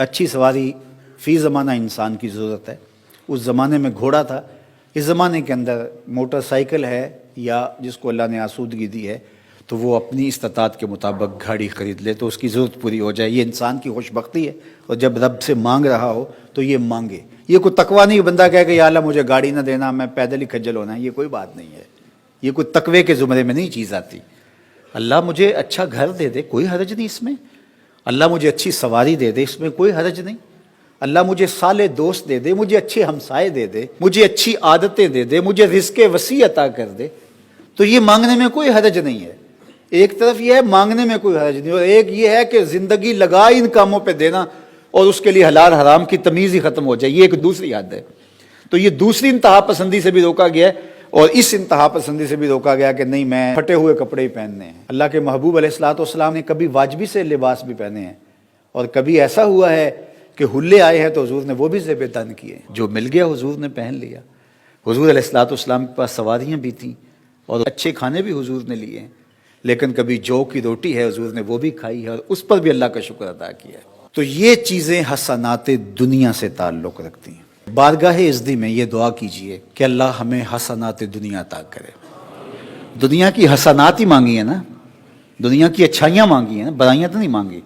अच्छी सवारी फ़ी ज़माना इंसान की ज़रूरत है। उस ज़माने में घोड़ा था, इस ज़माने के अंदर मोटरसाइकिल है या जिसको अल्लाह ने आसूदगी दी है तो वो अपनी इस्तात के मुताबिक गाड़ी ख़रीद ले तो उसकी ज़रूरत पूरी हो जाए। ये इंसान की खुशबख्ती है। और जब रब से मांग रहा हो तो ये मांगे। ये कोई तकवा नहीं बंदा कहे कि या अल्लाह मुझे गाड़ी ना देना, मैं पैदल ही खज्जल होना, ये कोई बात नहीं है। ये कोई तकवे के ज़ुमरे में नहीं चीज़ आती। अल्लाह मुझे अच्छा घर दे दे, कोई हरज नहीं इसमें। अल्लाह मुझे अच्छी सवारी दे दे, इसमें कोई हरज नहीं। अल्लाह मुझे साले दोस्त दे दे, मुझे अच्छे हमसाए दे दे, मुझे अच्छी आदतें दे दे, मुझे रिज़्क़ वसी अता कर दे, तो ये मांगने में कोई हरज नहीं है। एक तरफ ये है मांगने में कोई हरज नहीं, और एक ये है कि ज़िंदगी लगा इन कामों पे देना और उसके लिए हलाल हराम की तमीज़ ही ख़त्म हो जाए, ये एक दूसरी हद है। तो ये दूसरी इंतहा पसंदी से भी रोका गया है और इस इंतहा पसंदी से भी रोका गया कि नहीं मैं फटे हुए कपड़े ही पहनने हैं। अल्लाह के महबूब अलैहिस्सलाम ने कभी वाजबी से लिबास भी पहने हैं और कभी ऐसा हुआ है कि हुल्ले आए हैं तो हुजूर ने वो भी ज़ेब-ए-तन किए। जो मिल गया हुजूर ने पहन लिया। हुजूर अलैहिस्सलाम के पास सवारियाँ भी थीं और अच्छे खाने भी हुजूर ने लिए, लेकिन कभी जौ की रोटी है हुजूर ने वो भी खाई है और उस पर भी अल्लाह का शुक्र अदा किया। तो ये चीज़ें हसनात दुनिया से ताल्लुक़ रखती हैं। बारगाह इज़्दी में ये दुआ कीजिए कि अल्लाह हमें हसनात दुनिया अता करे। दुनिया की हसनात ही मांगी है ना, दुनिया की अच्छाइयाँ मांगी हैं ना, बुराइयाँ तो नहीं मांगी।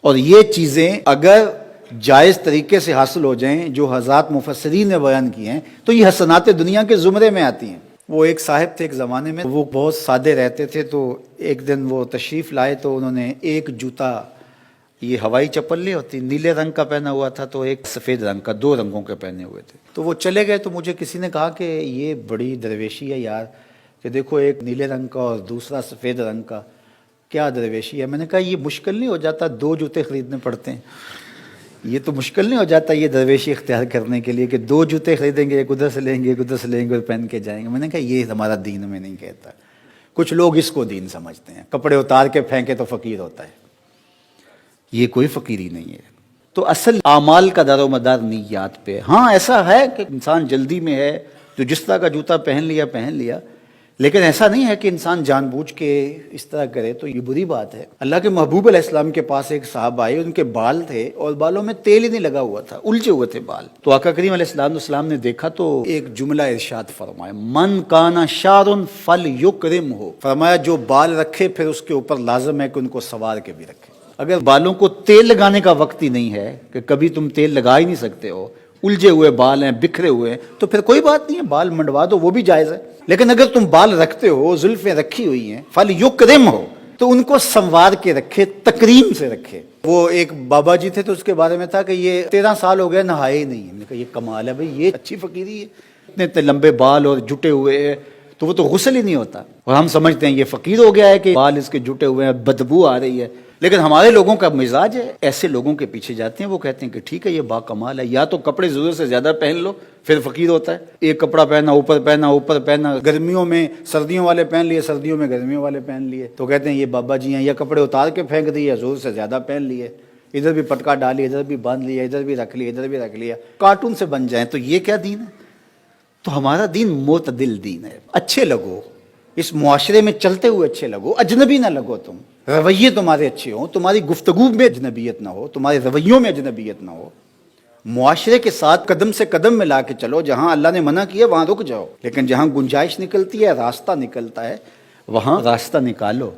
और ये चीज़ें अगर जायज़ तरीके से हासिल हो जाएं जो हज़रात मुफस्सिरीन ने बयान किए हैं तो ये हसनात दुनिया के ज़ुमरे में आती हैं। वो एक साहिब थे एक ज़माने में, वो बहुत सादे रहते थे। तो एक दिन वो तशरीफ़ लाए तो उन्होंने एक जूता, ये हवाई चप्पल नहीं होती, नीले रंग का पहना हुआ था, तो एक सफ़ेद रंग का, दो रंगों के पहने हुए थे। तो वो चले गए तो मुझे किसी ने कहा कि ये बड़ी दरवेशी है यार, कि देखो एक नीले रंग का और दूसरा सफ़ेद रंग का, क्या दरवेशी है। मैंने कहा ये मुश्किल नहीं हो जाता, दो जूते ख़रीदने पड़ते हैं। ये तो मुश्किल नहीं हो जाता ये दरवेशी इख्तियार करने के लिए कि दो जूते खरीदेंगे, एक उधर से लेंगे, एक उधर से लेंगे और पहन के जाएंगे। मैंने कहा ये हमारा दीन में नहीं कहता। कुछ लोग इसको दीन समझते हैं, कपड़े उतार के फेंके तो फ़कीर होता है। ये कोई फ़कीरी नहीं है। तो असल आमाल का दारोमदार निय्यात पे। हाँ ऐसा है कि इंसान जल्दी में है तो जिस तरह का जूता पहन लिया, लेकिन ऐसा नहीं है कि इंसान जानबूझ के इस तरह करे तो ये बुरी बात है। अल्लाह के महबूब अलैहिस्सलाम के पास एक साहब आए, उनके बाल थे और बालों में तेल ही नहीं लगा हुआ था, उलझे हुए थे बाल। तो आका करीम अलैहिस्सलाम ने देखा तो एक जुमला इरशाद फरमाया, मन काना शारुन फल युकरिम हो। फरमाया जो बाल रखे फिर उसके ऊपर लाजम है कि उनको संवार के भी रखे। अगर बालों को तेल लगाने का वक्त ही नहीं है कि कभी तुम तेल लगा ही नहीं सकते हो, उलझे हुए बाल हैं, बिखरे हुए हैं, तो फिर कोई बात नहीं है, बाल मंडवा दो, वो भी जायज़ है। लेकिन अगर तुम बाल रखते हो, जुल्फ़ें रखी हुई हैं, फल युकरिम हो, तो उनको संवार के रखे, तकरीम से रखे। वो एक बाबा जी थे तो उसके बारे में था कि ये 13 साल हो गए नहाए ही नहीं। मैंने कहा ये कमाल है भाई, ये अच्छी फ़कीरी है, इतने लंबे बाल और जुटे हुए हैं, तो वो तो गुस्ल ही नहीं होता। और हम समझते हैं ये फ़कीर हो गया है कि बाल इसके जुटे हुए हैं, बदबू आ रही है। लेकिन हमारे लोगों का मिजाज है, ऐसे लोगों के पीछे जाते हैं। वो कहते हैं कि ठीक है ये बाकमाल है, या तो कपड़े ज़रूरत से ज़्यादा पहन लो फिर फ़कीर होता है। एक कपड़ा पहना, ऊपर पहना, गर्मियों में सर्दियों वाले पहन लिए, सर्दियों में गर्मियों वाले पहन लिए, तो कहते हैं ये बाबा जी हैं। या कपड़े उतार के फेंक दिए, ज़रूरत से ज़्यादा पहन लिए, इधर भी पटका डाली, इधर भी बांध लिया, इधर भी रख लिया, इधर भी रख लिया, कार्टून से बन जाए। तो ये क्या दीन है? तो हमारा दीन मोतदिल दीन है। अच्छे लगो, इस मुआशरे में चलते हुए अच्छे लगो, अजनबी ना लगो। तुम रवैये तुम्हारे अच्छे हो, तुम्हारी गुफ्तगू में अजनबियत ना हो, तुम्हारे रवैयों में अजनबियत ना हो। मुआशरे के साथ कदम से कदम मिला के चलो। जहां अल्लाह ने मना किया वहां रुक जाओ, लेकिन जहां गुंजाइश निकलती है, रास्ता निकलता है, वहां रास्ता निकालो।